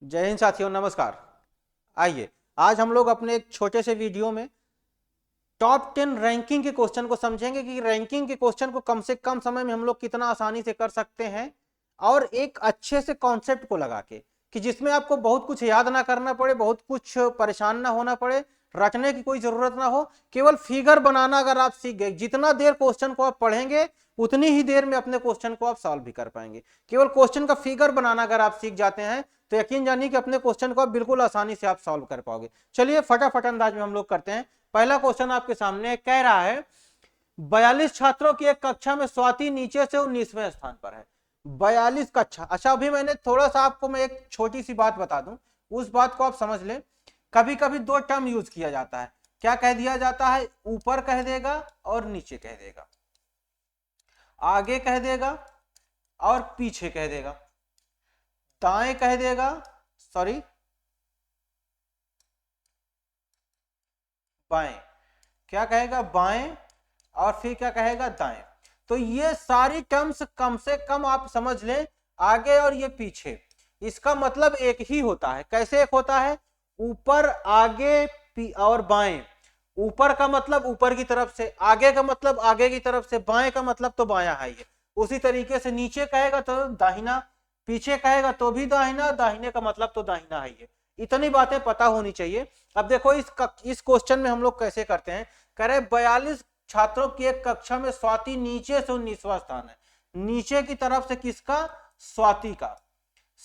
जय हिंद साथियों, नमस्कार। आइए आज हम लोग अपने एक छोटे से वीडियो में टॉप 10 रैंकिंग के क्वेश्चन को समझेंगे कि रैंकिंग के क्वेश्चन को कम से कम समय में हम लोग कितना आसानी से कर सकते हैं और एक अच्छे से कॉन्सेप्ट को लगा के कि जिसमें आपको बहुत कुछ याद ना करना पड़े, बहुत कुछ परेशान ना होना पड़े, रटने की कोई जरूरत ना हो, केवल फिगर बनाना अगर आप सीख गए, जितना देर क्वेश्चन को आप पढ़ेंगे उतनी ही देर में अपने क्वेश्चन को आप सॉल्व भी कर पाएंगे। केवल क्वेश्चन का फिगर बनाना अगर आप सीख जाते हैं तो यकीन जानिए कि अपने क्वेश्चन को आप बिल्कुल आसानी से आप सॉल्व कर पाओगे। चलिए फटाफट अंदाज में हम लोग करते हैं। पहला क्वेश्चन आपके सामने कह रहा है 42 छात्रों की एक कक्षा में स्वाति नीचे से 19वें स्थान पर है। 42 कक्षा। अच्छा, अभी मैंने थोड़ा सा आपको मैं एक छोटी सी बात बता दूं, उस बात को आप समझ लें। कभी कभी दो टर्म यूज किया जाता है। क्या कह दिया जाता है? ऊपर कह देगा और नीचे कह देगा, आगे कह देगा और पीछे कह देगा, दाएं कह देगा, सॉरी बाएं, क्या कहेगा? बाएं, और फिर क्या कहेगा? दाएं। तो ये सारी टर्म्स कम से कम आप समझ लें, आगे और ये पीछे, इसका मतलब एक ही होता है। कैसे एक होता है? ऊपर, आगे और बाएं। ऊपर का मतलब ऊपर की तरफ से, आगे का मतलब आगे की तरफ से, बाएं का मतलब तो बायां है ये। उसी तरीके से नीचे कहेगा तो दाहिना, पीछे कहेगा तो भी दाहिना, दाहिने का मतलब तो दाहिना है ये। इतनी बातें पता होनी चाहिए। अब देखो इस क्वेश्चन में हम लोग कैसे करते हैं। कह रहे 42 छात्रों की एक कक्षा में स्वाति नीचे से 19वां स्थान है। नीचे की तरफ से किसका? स्वाति का।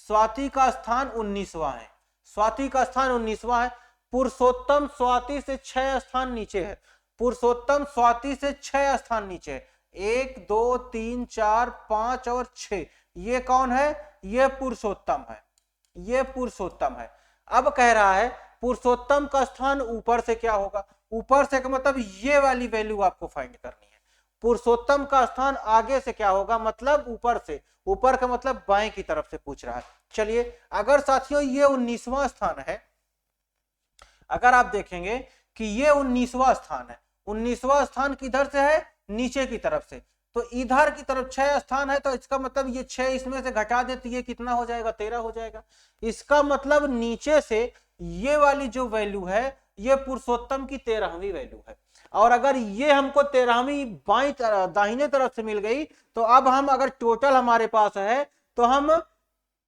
स्वाति का स्थान 19वां है। स्वाति का स्थान 19वां है। पुरुषोत्तम स्वाति से 6 स्थान नीचे है। पुरुषोत्तम स्वाति से 6 स्थान नीचे है। 1 2 3 4 5 और 6। ये कौन है? ये पुरुषोत्तम है। ये पुरुषोत्तम है। अब कह रहा है पुरुषोत्तम का स्थान ऊपर से क्या होगा? ऊपर से का मतलब ये वाली वैल्यू आपको फाइंड करनी है। पुरुषोत्तम का स्थान आगे से क्या होगा? मतलब ऊपर से। ऊपर का मतलब बाएं की तरफ से पूछ रहा है। चलिए, अगर साथियों ये 19वां स्थान है, अगर आप देखेंगे कि ये 19वां स्थान है, 19वां स्थान किधर से है? नीचे की तरफ से। तो इधर की तरफ 6 स्थान है, तो इसका मतलब ये 6 इसमें से घटा दे तो ये कितना हो जाएगा? 13 हो जाएगा। इसका मतलब नीचे से ये वाली जो वैल्यू है ये पुरुषोत्तम की 13वीं वैल्यू है। और अगर ये हमको 13वीं बाई दाहिने तरफ से मिल गई तो अब हम अगर टोटल हमारे पास है तो हम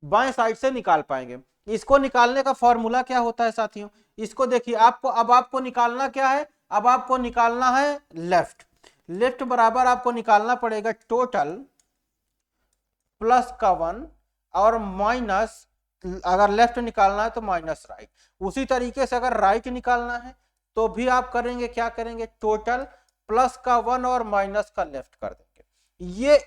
बाएं साइड से निकाल पाएंगे। इसको निकालने का फॉर्मूला क्या होता है साथियों? इसको देखिए, आपको निकालना क्या है? अब आपको निकालना है लेफ्ट। लेफ्ट बराबर आपको निकालना पड़ेगा टोटल प्लस का 1 और माइनस, अगर लेफ्ट निकालना है तो माइनस राइट। उसी तरीके से अगर राइट निकालना है तो भी आप करेंगे, क्या करेंगे? टोटल प्लस का 1 और माइनस का लेफ्ट कर देंगे।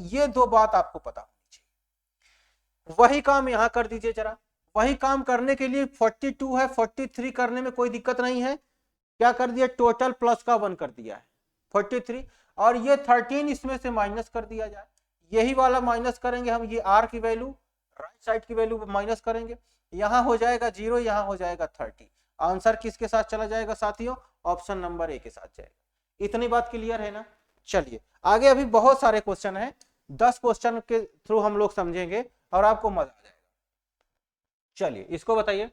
ये दो बात आपको पता होनी चाहिए। वही काम यहां कर दीजिए जरा। वही काम करने के लिए 42 है, 43 करने में कोई दिक्कत नहीं है। क्या कर दिया? टोटल प्लस का 1 कर दिया है 43, और ये 13 इसमें से माइनस कर दिया जाए। यही वाला माइनस करेंगे हम, ये r की वैल्यू, राइट साइड की वैल्यू माइनस करेंगे। यहां हो जाएगा 0, यहां हो जाएगा 30। आंसर किसके साथ चला जाएगा साथियों? ऑप्शन नंबर ए के साथ जाएगा। इतनी बात क्लियर है ना? चलिए आगे, अभी बहुत सारे क्वेश्चन है, 10 क्वेश्चन के थ्रू हम लोग समझेंगे और आपको मजा आ जाएगा। चलिए इसको बताइए।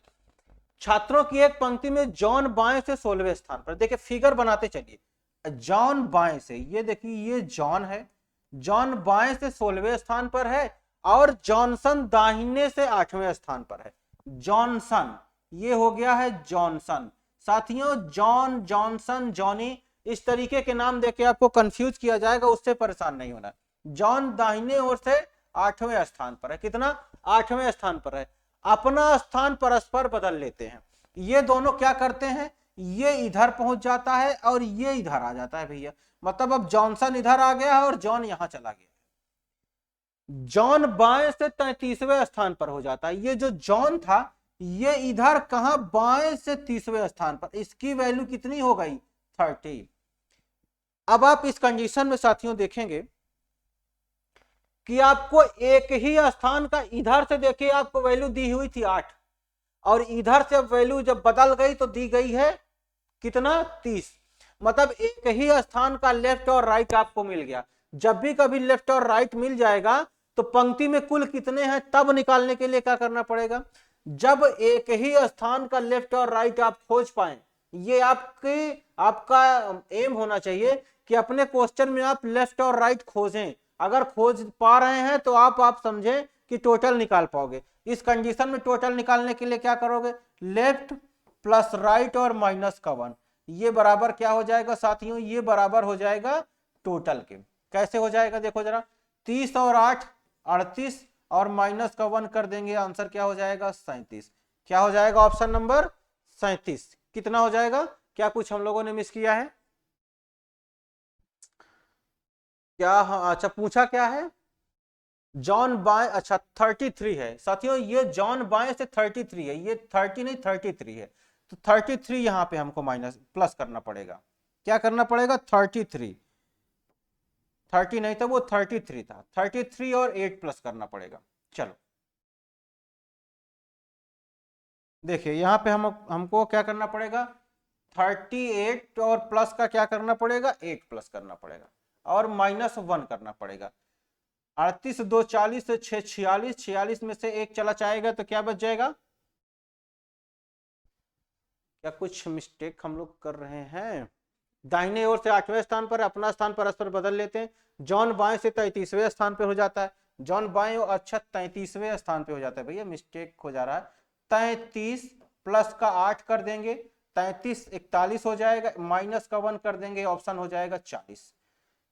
छात्रों की एक पंक्ति में जॉन बाएं से 16वें स्थान पर। देखिए फिगर बनाते चलिए। जॉन बाएं से, ये देखिए ये जॉन है, जॉन बाएं से 16वें स्थान पर है और जॉनसन दाहिने से 8वें स्थान पर है। जॉनसन, ये हो गया है जॉनसन। साथियों जॉन, जॉनसन, जॉनी, इस तरीके के नाम देके आपको कंफ्यूज किया जाएगा, उससे परेशान नहीं होना। जॉन दाहिने ओर से 8वें स्थान पर है। कितना? 8वें स्थान पर है। अपना स्थान परस्पर बदल लेते हैं। ये दोनों क्या करते हैं? ये इधर पहुंच जाता है और ये इधर आ जाता है भैया। मतलब अब जॉनसन इधर आ गया है और जॉन यहां चला गया। जॉन बाएं से 33वें स्थान पर हो जाता है। ये जो जॉन था ये इधर कहां? बाएं से 30वें स्थान पर। इसकी वैल्यू कितनी हो गई? 30। अब आप इस कंडीशन में साथियों देखेंगे कि आपको एक ही स्थान का इधर से देखिए आपको वैल्यू दी हुई थी 8, और इधर से वैल्यू जब बदल गई तो दी गई है कितना? 30। मतलब एक ही स्थान का लेफ्ट और राइट आपको मिल गया। जब भी कभी लेफ्ट और राइट मिल जाएगा तो पंक्ति में कुल कितने हैं तब निकालने के लिए क्या करना पड़ेगा? जब एक ही स्थान का लेफ्ट और राइट आप खोज पाए, ये आपका एम होना चाहिए कि अपने क्वेश्चन में आप लेफ्ट और राइट खोजें। अगर खोज पा रहे हैं तो आप समझें कि टोटल निकाल पाओगे। इस कंडीशन में टोटल निकालने के लिए क्या करोगे, लेफ्ट प्लस राइट और माइनस का 1, ये बराबर क्या हो जाएगा साथियों, ये बराबर हो जाएगा टोटल के। कैसे हो जाएगा देखो जरा, 30 और 8 38 और माइनस का 1 कर देंगे, आंसर क्या हो जाएगा 37। क्या हो जाएगा ऑप्शन नंबर 37। कितना हो जाएगा, क्या कुछ हम लोगों ने मिस किया है क्या? हाँ अच्छा, पूछा क्या है, जॉन बाय, अच्छा 33 है साथियों, ये जॉन बाय से 33 है, ये 30 नहीं 33 है। तो 33 यहां पे हमको माइनस प्लस करना पड़ेगा। क्या करना पड़ेगा, 33, 30 नहीं था वो 33 था, 33 और 8 प्लस करना पड़ेगा। चलो देखिए यहां पे हमको क्या करना पड़ेगा, 38 और प्लस का क्या करना पड़ेगा, 8 प्लस करना पड़ेगा और माइनस 1 करना पड़ेगा। 38 2 40 से 6 46, 46 में से 1 चला जाएगा तो क्या बच जाएगा? क्या कुछ मिस्टेक हम लोग कर रहे हैं? दाहिने ओर से 8वें स्थान पर, अपना स्थान परस्पर बदल लेते हैं। जॉन बाएं से 33वें स्थान पे हो जाता है, जॉन बाएं अच्छा 33वें स्थान पे हो जाता है। भैया मिस्टेक हो जा रहा है, 33 प्लस का 8 कर देंगे, 33 41 हो जाएगा, माइनस का 1 कर देंगे, ऑप्शन हो जाएगा 40।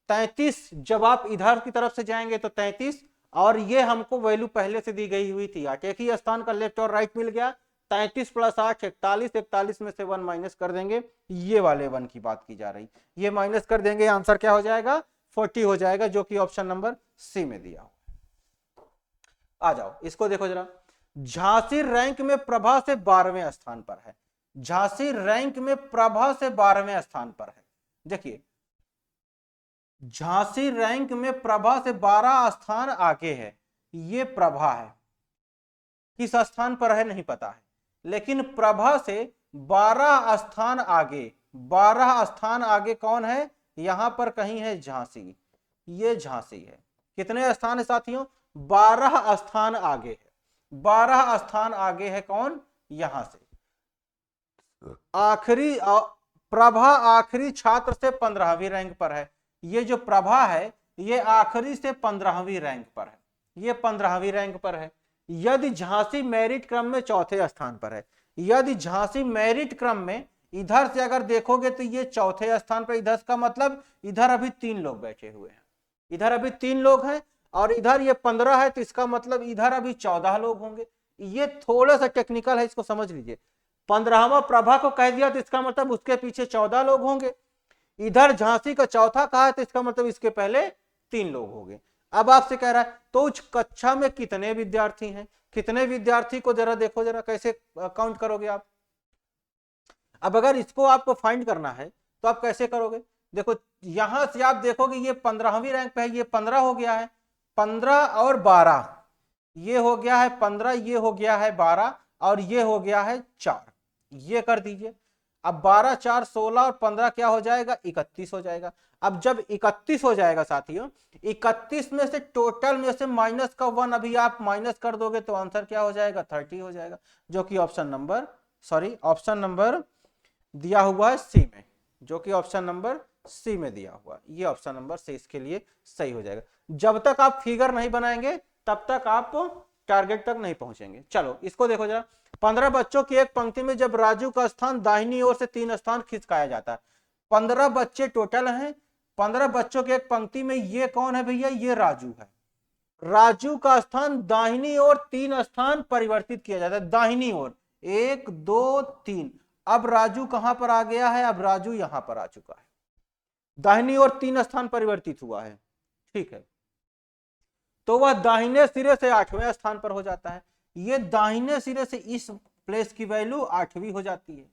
33 जब आप इधर की तरफ से जाएंगे तो 33, और ये हमको वैल्यू पहले से दी गई हुई थी 8, एक ही स्थान का लेफ्ट और राइट मिल गया। 33 प्लस 8 41, 41 में से 1 माइनस कर देंगे, ये वाले 1 की बात की जा रही, ये माइनस कर देंगे, आंसर क्या हो जाएगा 40 हो जाएगा, जो कि ऑप्शन नंबर सी में दिया हो। आ जाओ इसको देखो जरा, झांसी रैंक में प्रभा से 12वें स्थान पर है, झांसी रैंक में प्रभा से 12वें स्थान पर है। देखिए झांसी रैंक में प्रभा से 12 स्थान आगे है, ये प्रभा है, किस स्थान पर है नहीं पता है, लेकिन प्रभा से 12 स्थान आगे, 12 स्थान आगे कौन है, यहां पर कहीं है झांसी, ये झांसी है। कितने स्थान है साथियों, 12 स्थान आगे है, 12 स्थान आगे है कौन, यहां से। आखिरी प्रभा आखिरी छात्र से 15वीं रैंक पर है, ये जो प्रभा है ये आखिरी से 15वीं रैंक पर है, ये 15वीं रैंक पर है। यदि झांसी मेरिट क्रम में चौथे स्थान पर है, यदि झांसी मेरिट क्रम में इधर से अगर देखोगे तो ये चौथे स्थान पर, इधर का मतलब इधर अभी 3 लोग बैठे हुए हैं, इधर अभी 3 लोग हैं, और इधर ये 15 है, तो इसका मतलब इधर अभी 14 लोग होंगे। ये थोड़ा सा टेक्निकल है, इसको समझ लीजिए। 15वां प्रभा को कह दिया तो इसका मतलब उसके पीछे 14 लोग होंगे, इधर झांसी का चौथा कहा है तो इसका मतलब इसके पहले 3 लोग हो गए। अब आपसे कह रहा है तो उस कक्षा में कितने विद्यार्थी हैं, कितने विद्यार्थी को जरा देखो, जरा कैसे काउंट करोगे आप। अब अगर इसको आपको फाइंड करना है तो आप कैसे करोगे, देखो यहां से आप देखोगे ये 15वीं रैंक पे है, ये 15 हो गया है, 15 और 12, ये हो गया है 15, ये हो गया है 12 और ये हो गया है 4, ये कर दीजिए। अब 12 4 16 और 15 क्या हो जाएगा 31 हो जाएगा। अब जब 31 हो जाएगा साथियों, 31 में से टोटल में से माइनस का 1 अभी आप माइनस कर दोगे तो आंसर क्या हो जाएगा 30 हो जाएगा, जो कि ऑप्शन नंबर दिया हुआ है सी में, जो कि ऑप्शन नंबर सी में दिया हुआ, ये ऑप्शन नंबर सी इसके लिए सही हो जाएगा। जब तक आप फिगर नहीं बनाएंगे तब तक आप टारगेट तक नहीं पहुंचेंगे। चलो इसको देखो जरा, 15 बच्चों की एक पंक्ति में जब राजू का स्थान दाहिनी ओर से 3 स्थान खिसकाया जाता है, 15 बच्चे टोटल हैं, 15 बच्चों की एक पंक्ति में ये कौन है भैया, ये राजू है। राजू का स्थान दाहिनी ओर 3 स्थान परिवर्तित किया जाता है, दाहिनी ओर 1 2 3। अब राजू कहां पर आ गया है, अब राजू यहां पर आ चुका है, दाहिनी ओर 3 स्थान परिवर्तित हुआ है, ठीक है, तो वह दाहिने सिरे से 8वें स्थान पर हो जाता है। ये दाहिने सिरे से इस प्लेस की वैल्यू 8वीं हो जाती है,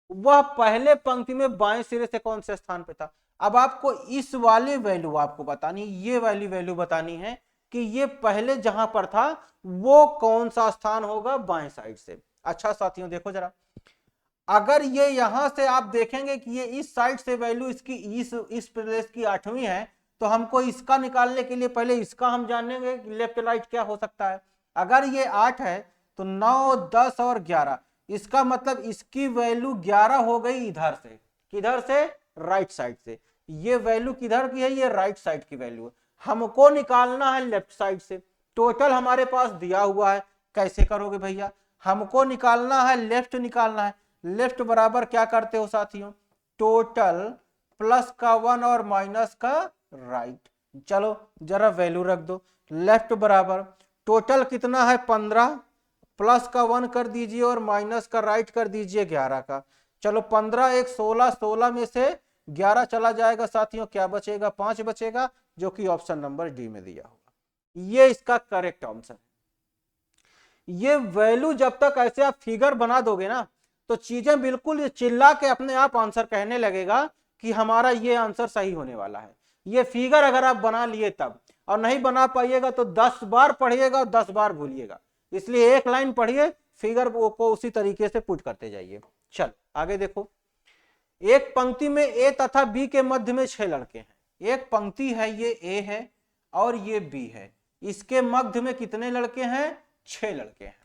वह पहले पंक्ति में बाएं सिरे से कौन से स्थान पे था। अब आपको इस वाली वैल्यू आपको बतानी, ये वाली वैल्यू बतानी है कि ये पहले जहां पर था वो कौन सा स्थान होगा बाएं साइड से। अच्छा साथियों देखो जरा, अगर ये यहां से आप देखेंगे कि ये इस साइड से वैल्यू इसकी इस प्लेस की 8वीं है, तो हमको इसका निकालने के लिए पहले इसका हम जानेंगे कि लेफ्ट राइट क्या हो सकता है। अगर ये 8 है तो 9, 10 और 11, इसका मतलब इसकी वैल्यू 11 हो गई इधर से, किधर से, राइट साइड से। ये वैल्यू किधर की है, ये राइट साइड की वैल्यू है। हमको निकालना है लेफ्ट साइड से। टोटल हमारे पास दिया हुआ है, कैसे करोगे भैया, हमको निकालना है लेफ्ट, निकालना है लेफ्ट बराबर क्या करते हो साथियों, टोटल प्लस का 1 और माइनस का राइट। चलो जरा वैल्यू रख दो, लेफ्ट बराबर टोटल कितना है 15, प्लस का 1 कर दीजिए और माइनस का राइट कर दीजिए 11 का। चलो 15 एक 16, 16 में से 11 चला जाएगा साथियों, क्या बचेगा, 5 बचेगा, जो कि ऑप्शन नंबर डी में दिया होगा। ये इसका करेक्ट आंसर है। ये वैल्यू जब तक ऐसे आप फिगर बना दोगे ना, तो चीजें बिल्कुल चिल्ला के अपने आप आंसर कहने लगेगा कि हमारा ये आंसर सही होने वाला है। ये फिगर अगर आप बना लिए तब, और नहीं बना पाइएगा तो 10 बार पढ़िएगा और 10 बार भूलिएगा। इसलिए एक लाइन पढ़िए, फिगर को उसी तरीके से पुट करते जाइए। चल आगे देखो, एक पंक्ति में ए तथा बी के मध्य में 6 लड़के हैं। एक पंक्ति है, ये ए है और ये बी है, इसके मध्य में कितने लड़के हैं, 6 लड़के हैं।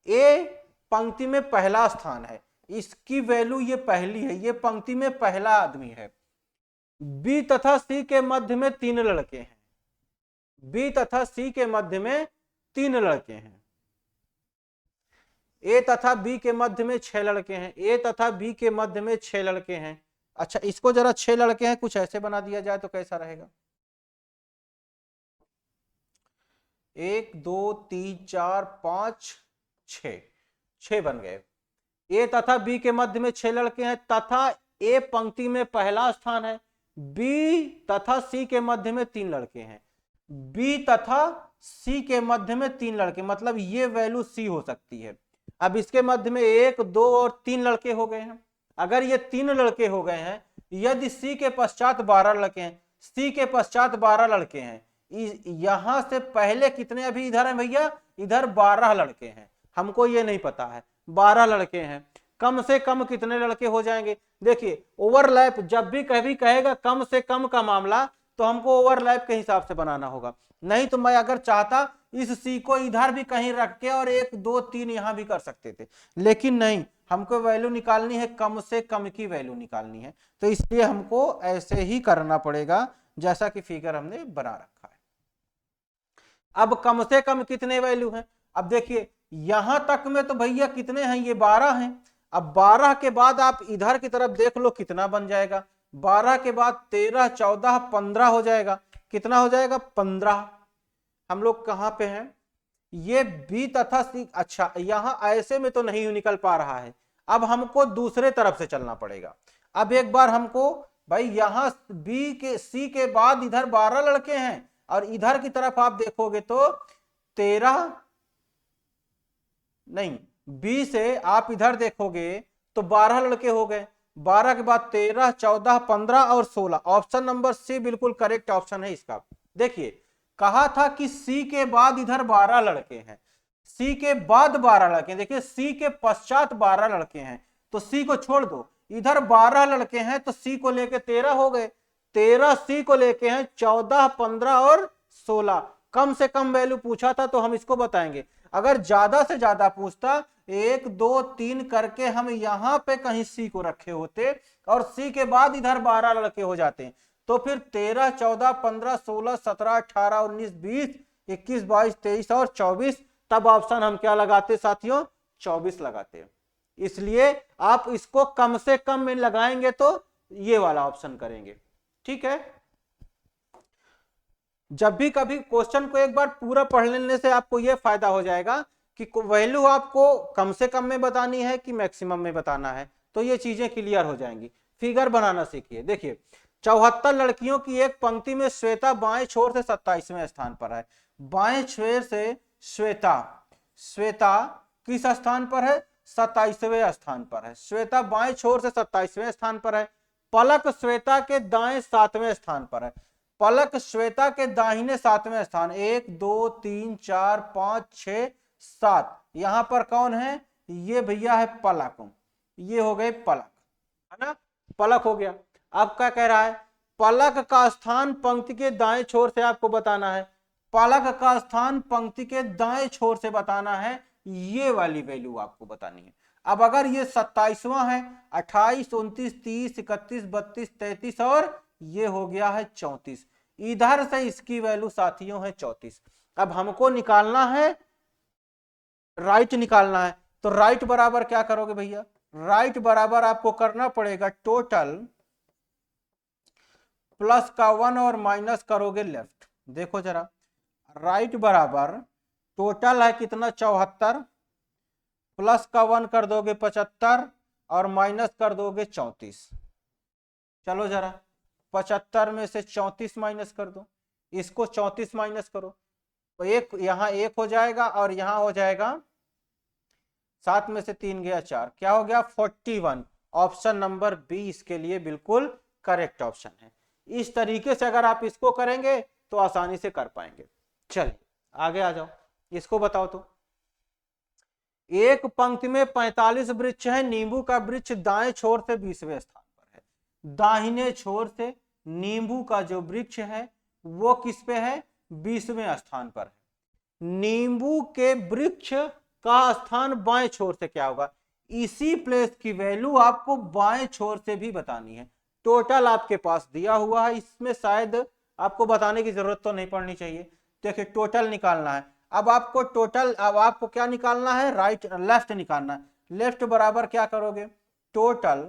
ए पंक्ति में पहला स्थान है, इसकी वैल्यू ये पहली है, ये पंक्ति में पहला आदमी है। बी तथा सी के मध्य में 3 लड़के हैं, बी तथा सी के मध्य में 3 लड़के हैं। ए तथा बी के मध्य में 6 लड़के हैं, ए तथा बी के मध्य में 6 लड़के हैं। अच्छा इसको जरा 6 लड़के हैं कुछ ऐसे बना दिया जाए तो कैसा रहेगा, 1 2 3 4 5 6 बन गए। ए तथा बी के मध्य में 6 लड़के हैं, तथा ए पंक्ति में पहला स्थान है। बी तथा सी के मध्य में 3 लड़के हैं, बी तथा सी के मध्य में 3 लड़के, मतलब ये वैल्यू सी हो सकती है। अब इसके मध्य में 1 2 और 3 लड़के हो गए हैं। अगर ये 3 लड़के हो गए हैं, यदि सी के पश्चात 12 लड़के हैं, सी के पश्चात 12 लड़के हैं, यहां से पहले कितने अभी इधर हैं भैया, इधर 12 लड़के हैं, हमको ये नहीं पता है, 12 लड़के हैं। कम से कम कितने लड़के हो जाएंगे, देखिए ओवरलैप जब भी कभी कहेगा कम से कम का मामला, तो हमको ओवरलैप के हिसाब से बनाना होगा। नहीं तो मैं अगर चाहता इस सी को इधर भी कहीं रख के और 1 2 3 यहां भी कर सकते थे, लेकिन नहीं, हमको वैल्यू निकालनी है, कम से कम की वैल्यू निकालनी है, तो इसलिए हमको ऐसे ही करना पड़ेगा जैसा कि फिगर हमने बना रखा है। अब कम से कम कितने वैल्यू हैं, अब देखिए यहां तक में तो भैया कितने हैं, ये 12 हैं। अब 12 के बाद आप इधर की तरफ देख लो कितना बन जाएगा, 12 के बाद 13 14 15 हो जाएगा, कितना हो जाएगा 15। हम लोग कहां पे हैं, ये बी तथा सी, अच्छा यहां ऐसे में तो नहीं निकल पा रहा है, अब हमको दूसरे तरफ से चलना पड़ेगा। अब एक बार हमको भाई यहां बी के सी के बाद इधर 12 लड़के हैं, और इधर की तरफ आप देखोगे तो 13 नहीं, बी से आप इधर देखोगे तो 12 लड़के हो गए, 12 के बाद 13 14 15 और 16। ऑप्शन नंबर सी बिल्कुल करेक्ट ऑप्शन है इसका। देखिए कहा था कि सी के बाद इधर 12 लड़के हैं, सी के बाद 12 लड़के, देखिए सी के पश्चात 12 लड़के हैं, तो सी को छोड़ दो, इधर 12 लड़के हैं तो सी को लेके 13 हो गए, 13 सी को लेके हैं 14 15 और 16। कम से कम वैल्यू पूछा था तो हम इसको बताएंगे, अगर ज्यादा से ज्यादा पूछता 1 2 3 करके हम यहां पे कहीं सी को रखे होते और सी के बाद इधर 12 लड़के हो जाते, तो फिर 13 14 15 16 17 18 19 20 21 22 23 और 24, तब ऑप्शन हम क्या लगाते साथियों, 24 लगाते। इसलिए आप इसको कम से कम में लगाएंगे तो ये वाला ऑप्शन करेंगे, ठीक है। जब भी कभी क्वेश्चन को एक बार पूरा पढ़ लेने से आपको यह फायदा हो जाएगा कि वैल्यू आपको कम से कम में बतानी है कि मैक्सिमम में बताना है, तो ये चीजें क्लियर हो जाएंगी। फिगर बनाना सीखिए। देखिए 74 लड़कियों की एक पंक्ति में श्वेता बाएं छोर से 27वें स्थान पर है। बाएं छोर से श्वेता, श्वेता किस स्थान पर है, 27वें स्थान पर है। श्वेता बाएं छोर से 27वें स्थान पर है। पलक श्वेता के दाएं 7वें स्थान पर है। पलक श्वेता के दाहिने 7वें स्थान, 1 2 3 4 5 6 7, यहां पर कौन है, ये भैया है पलक, ये हो गए पलक, है ना, पलक हो गया। अब क्या कह रहा है, पलक का स्थान पंक्ति के दाएं छोर से आपको बताना है, पलक का स्थान पंक्ति के दाएं छोर से बताना है, ये वाली वैल्यू आपको बतानी है। अब अगर ये 27वां है, 28, 29, 30, 31, 32, 33 और ये हो गया है 34, इधर से इसकी वैल्यू साथियों है 34। अब हमको निकालना है राइट निकालना है, तो राइट बराबर क्या करोगे भैया, राइट बराबर आपको करना पड़ेगा टोटल प्लस का 1 और माइनस करोगे लेफ्ट। देखो जरा, राइट बराबर टोटल है कितना 74, प्लस का 1 कर दोगे 75 और माइनस कर दोगे 34। चलो जरा 75 में से 34 माइनस कर दो, इसको 34 माइनस करो तो एक यहां एक हो जाएगा और यहां हो जाएगा 7 में से 3 गया 4, क्या हो गया 41। ऑप्शन नंबर बी इसके लिए बिल्कुल करेक्ट ऑप्शन है। इस तरीके से अगर आप इसको करेंगे तो आसानी से कर पाएंगे। चलिए आगे आ जाओ, इसको बताओ तो। एक पंक्ति में 45 वृक्ष है, नींबू का वृक्ष दाएं छोर से 20वें स्थान पर है। दाहिने छोर से नींबू का जो वृक्ष है वो किस पे है, 20वें स्थान पर है। नींबू के वृक्ष का स्थान बाएं छोर से क्या होगा, इसी प्लेस की वैल्यू आपको बाएं छोर से भी बतानी है। टोटल आपके पास दिया हुआ है, इसमें शायद आपको बताने की जरूरत तो नहीं पड़नी चाहिए। देखिए टोटल निकालना है, अब आपको टोटल, अब आपको क्या निकालना है, राइट लेफ्ट निकालना है। लेफ्ट बराबर क्या करोगे, टोटल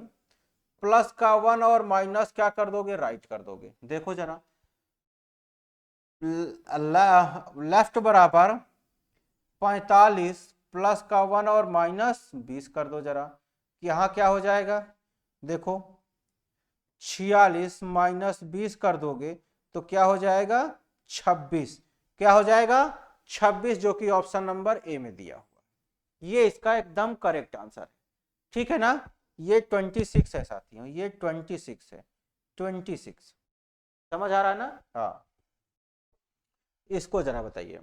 प्लस का 1 और माइनस क्या कर दोगे, राइट कर दोगे। देखो जरा लेफ्ट बराबर 45 प्लस का 1 और माइनस 20 कर दो जरा, यहां क्या हो जाएगा, देखो 46 माइनस 20 कर दोगे तो क्या हो जाएगा 26, क्या हो जाएगा 26, जो कि ऑप्शन नंबर ए में दिया हुआ। ये इसका एकदम करेक्ट आंसर है, ठीक है ना। ये 26 है साथियों, ये 26 है, 26 समझ आ रहा है ना। हाँ इसको जरा बताइए,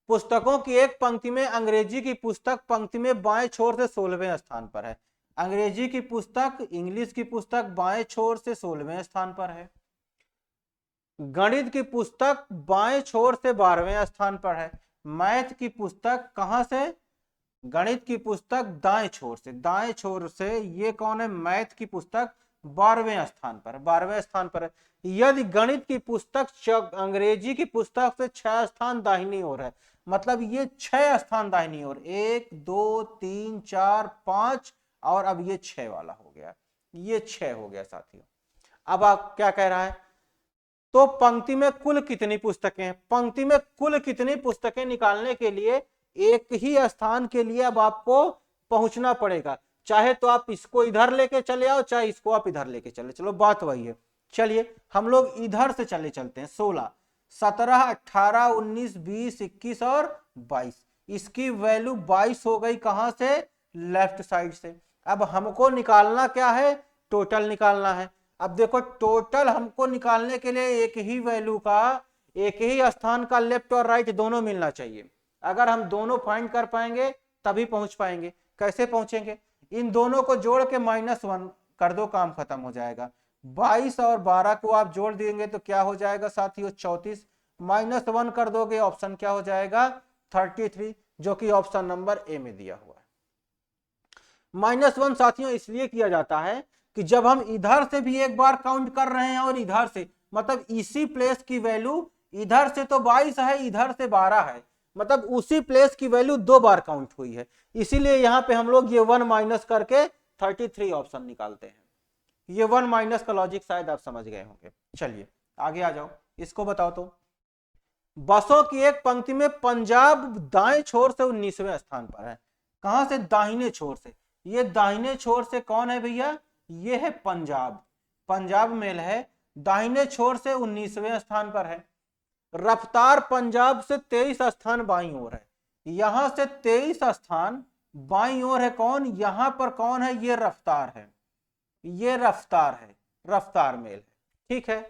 पुस्तकों की एक पंक्ति में अंग्रेजी की पुस्तक पंक्ति में बाएं छोर से 16वें स्थान पर है। अंग्रेजी की पुस्तक, इंग्लिश की पुस्तक बाएं छोर से 16वें स्थान पर है। गणित की पुस्तक बाएं छोर से 12वें स्थान पर है। मैथ की पुस्तक कहां से, गणित की पुस्तक दाएं छोर से, दाएं छोर से ये कौन है, मैथ की पुस्तक 12वें स्थान पर, 12वें स्थान पर है। यदि गणित की पुस्तक अंग्रेजी की पुस्तक से 6 स्थान दाहिनी ओर है, मतलब ये 6 स्थान दाहिनी ओर, 1 2 3 4 5 और अब ये 6 वाला हो गया, ये 6 हो गया साथियों। अब आप क्या कह रहा है, तो पंक्ति में कुल कितनी पुस्तकें हैं, पंक्ति में कुल कितनी पुस्तकें निकालने के लिए एक ही स्थान के लिए अब आपको पहुंचना पड़ेगा। चाहे तो आप इसको इधर लेके चले आओ, चाहे इसको आप इधर लेके चले चलो, बात वही है। चलिए हम लोग इधर से चलते हैं, 16 17 18 19 20 21 और 22, इसकी वैल्यू 22 हो गई कहां से, लेफ्ट साइड से। अब हमको निकालना क्या है, टोटल निकालना है। अब देखो टोटल हमको निकालने के लिए एक ही वैल्यू का, एक ही स्थान का लेफ्ट और राइट दोनों मिलना चाहिए। अगर हम दोनों फाइंड कर पाएंगे तभी पहुंच पाएंगे। कैसे पहुंचेंगे, इन दोनों को जोड़ के -1 कर दो, काम खत्म हो जाएगा। 22 और 12 को आप जोड़ देंगे तो क्या हो जाएगा साथियों 34, -1 कर दोगे ऑप्शन क्या हो जाएगा 33, जो कि ऑप्शन नंबर ए में दिया हुआ है। -1 साथियों इसलिए किया जाता है कि जब हम इधर से भी एक बार काउंट कर रहे हैं और इधर से, मतलब इसी प्लेस की वैल्यू, इधर से तो 22 है, इधर से 12 है, मतलब उसी प्लेस की वैल्यू 2 बार काउंट हुई है, इसीलिए यहां पे हम लोग ये 1 माइनस करके 33 ऑप्शन निकालते हैं। ये 1 माइनस का लॉजिक शायद आप समझ गए होंगे। चलिए आगे आ जाओ, इसको बताओ तो। बसों की एक पंक्ति में पंजाब दाएं छोर से 19वें स्थान पर है। कहां से, दाहिने छोर से। ये दाहिने छोर से कौन है भैया, ये है पंजाब, पंजाब मेल है, दाहिने छोर से 19वें स्थान पर है। रफ्तार पंजाब से 23 स्थान बाईं ओर है, यहां से 23 स्थान बाईं ओर है कौन, यहां पर कौन है, ये रफ्तार है, ये रफ्तार है, रफ्तार मेल है, ठीक है।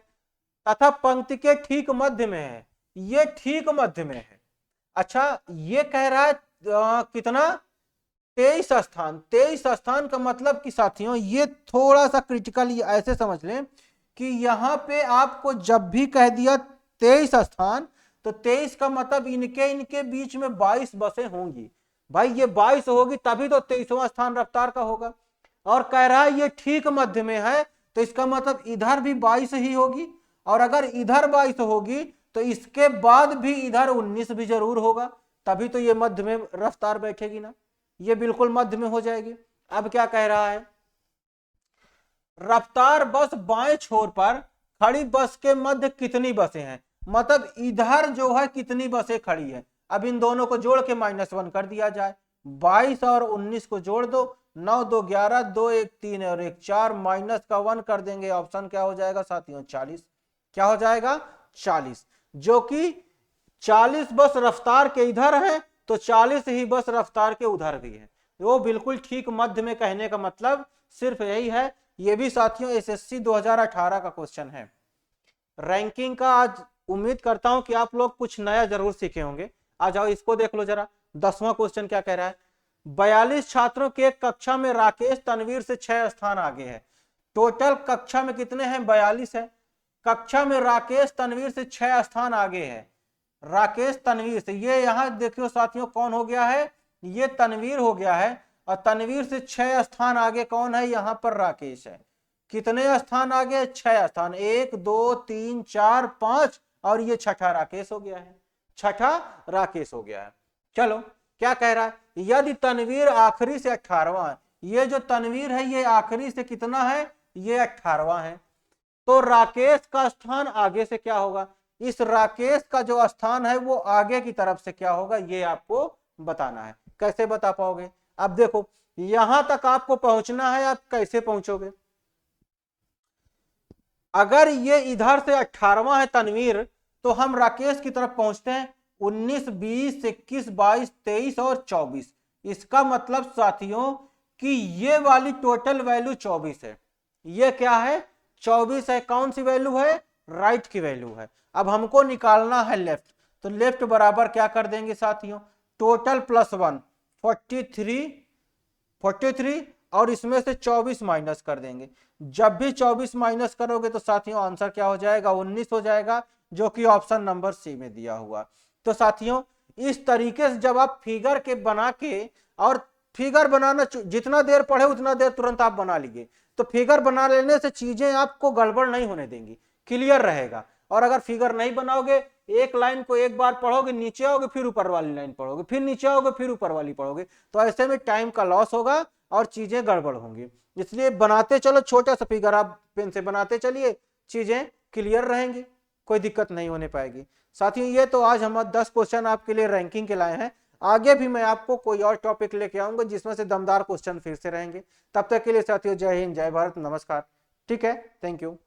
तथा पंक्ति के ठीक मध्य में है, ये ठीक मध्य में है। अच्छा ये कह रहा है कितना 23 स्थान, 23 स्थान का मतलब कि साथियों ये थोड़ा सा क्रिटिकल, ये ऐसे समझ लें कि यहां पे आपको जब भी कह दिया 23 स्थान, तो 23 का मतलब इनके बीच में 22 बसें होंगी, भाई ये 22 होगी तभी तो 23वां स्थान रफ्तार का होगा। और कह रहा है ये ठीक मध्य में है, तो इसका मतलब इधर भी 22 ही होगी, और अगर इधर 22 होगी तो इसके बाद भी इधर 19 भी जरूर होगा, तभी तो ये मध्य में रफ्तार बैठेगी ना, ये बिल्कुल मध्य में हो जाएगी। अब क्या कह रहा है, रफ्तार बस बाएं छोर पर खड़ी बस के मध्य कितनी बसें हैं, मतलब इधर जो है कितनी बसें खड़ी है। अब इन दोनों को जोड़ के -1 कर दिया जाए, 22 और 19 को जोड़ दो, 9 2 11, 2 1 3 और 1 4, -1 कर देंगे, ऑप्शन क्या हो जाएगा साथियों 40। क्या हो जाएगा 40, जो कि 40 बस रफ्तार के इधर है तो 40 ही बस रफ्तार के उधर भी है, वो बिल्कुल ठीक मध्य में। कहने का मतलब सिर्फ यही है। ये भी साथियों एसएससी 2018 का क्वेश्चन है, रैंकिंग का। आज उम्मीद करता हूं कि आप लोग कुछ नया जरूर सीखे होंगे। आ जाओ इसको देख लो जरा, 10वां क्वेश्चन क्या कह रहा है, 42 छात्रों के एक कक्षा में राकेश तनवीर से 6 स्थान आगे है। टोटल कक्षा में कितने हैं, 42 है। कक्षा में राकेश तनवीर से 6 स्थान आगे है, राकेश तनवीर से। ये यहां देखियो साथियों कौन हो गया है, ये तनवीर हो गया है, और तनवीर से 6 स्थान आगे कौन है, यहां पर राकेश है। कितने स्थान आगे, 6 स्थान, 1 2 3 4 5, और ये छठा राकेश हो गया है, छठा राकेश हो गया है। चलो क्या कह रहा है, यदि तनवीर आखिरी से 18वां है, ये जो तनवीर है ये आखिरी से कितना है, ये 18वां है, तो राकेश का स्थान आगे से क्या होगा, इस राकेश का जो स्थान है वो आगे की तरफ से क्या होगा, ये आपको बताना है। कैसे बता पाओगे, अब देखो यहां तक आपको पहुंचना है, आप कैसे पहुंचोगे। अगर ये इधर से 18वां है तनवीर, तो हम राकेश की तरफ पहुंचते हैं 19 20 21 22 23 और 24। इसका मतलब साथियों कि ये वाली टोटल वैल्यू 24 है, ये क्या है 24 है। कौन सी वैल्यू है, राइट की वैल्यू है। अब हमको निकालना है लेफ्ट, तो लेफ्ट बराबर क्या कर देंगे साथियों, टोटल +1 43 और इसमें से 24 माइनस कर देंगे। जब भी 24 माइनस करोगे तो साथियों आंसर क्या हो जाएगा, 19 हो जाएगा, जो कि ऑप्शन नंबर सी में दिया हुआ। तो साथियों इस तरीके से जब आप फिगर के बना के, और फिगर बनाना जितना देर पढ़े उतना देर तुरंत आप बना लीजिए, तो फिगर बना लेने से चीजें आपको गड़बड़ नहीं होने देंगी, क्लियर रहेगा। और अगर फिगर नहीं बनाओगे, एक लाइन को एक बार पढ़ोगे, नीचे आओगे फिर ऊपर वाली लाइन पढ़ोगे, फिर नीचे आओगे फिर ऊपर वाली पढ़ोगे, तो ऐसे में टाइम का लॉस होगा और चीजें गड़बड़ होंगी। इसलिए बनाते चलो, छोटा सा फिगर आप पेन से बनाते चलिए, चीजें क्लियर रहेंगी, कोई दिक्कत नहीं होने पाएगी। साथियों ये तो आज हम 10 क्वेश्चन आपके लिए रैंकिंग के लाए हैं, आगे भी मैं आपको कोई और टॉपिक लेके आऊंगा जिसमें से दमदार क्वेश्चन फिर से रहेंगे। तब तक के लिए साथियों जय हिंद, जय भारत, नमस्कार। ठीक है, थैंक यू।